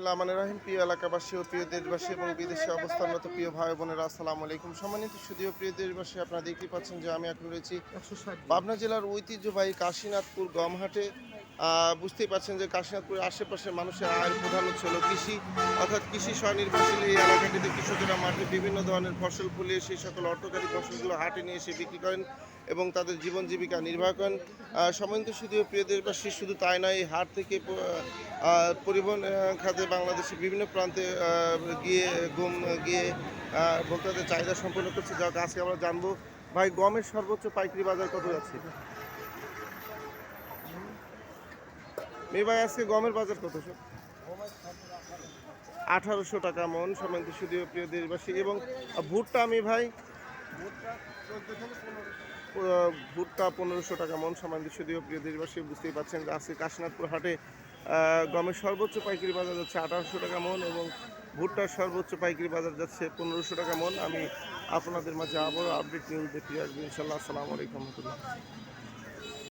বিসমিল্লাহির রহমানির রহিম। প্রিয় এলাকাবাসী ও প্রিয় দেশবাসী এবং বিদেশে অবস্থানরত প্রিয় ভাই বোনেরা, আসসালামু আলাইকুম। সম্মানিত সুধীয় প্রিয় দেশবাসী, আপনারা দেখতেই পাচ্ছেন যে আমি এখন রয়েছি পাবনা জেলার ঐতিহ্যবাহী কাশীনাথপুর গমহাটে। বুঝতেই পারছেন যে কাশীনাথপুরের আশেপাশের মানুষের আয়ের প্রধান উৎস হল কৃষি, অর্থাৎ কৃষি স্বনির্ভরশীল এই এলাকাটিতে কৃষকেরা মাঠে বিভিন্ন ধরনের ফসল ফলিয়ে সেই সকল অর্থকারী ফসলগুলো হাটে নিয়ে এসে বিক্রি করেন এবং তাদের জীবন জীবিকা নির্বাহ করেন। সম্মানিত সুধীয় প্রিয় দেশবাসী, শুধু তাই নয়, এই হাট থেকে পরিবহন খাতে বাংলাদেশের বিভিন্ন প্রান্তে গিয়ে ভোক্তাদের চাহিদা সম্পন্ন করছে, যা আজকে আমরা জানবো। ভাই, গমের সর্বোচ্চ পাইকারি বাজার কত যাচ্ছে? ভাই, আজকে গমের বাজার কত? 1800 টাকা মন। সম্মানিত সুধীয় প্রিয় দেশবাসী, এবং ভুট্টা ভাই, ভুট্টা 1500 টাকা মন। সম্মানিত সুধীয় প্রিয় দেশবাসী, বুঝতেই পারছেন যে আজকে কাশীনাথপুর হাটে গমের সর্বোচ্চ পাইকারি বাজার যাচ্ছে 1800 টাকা মন এবং ভুট্টার সর্বোচ্চ পাইকারি বাজার যাচ্ছে 1500 টাকা মন। আমি আপনাদের মাঝে আবারও আপডেট নিউজ দেখে আসবো ইনশাল্লাহ। আসসালামু আলাইকুম রহমতুল্লাহ।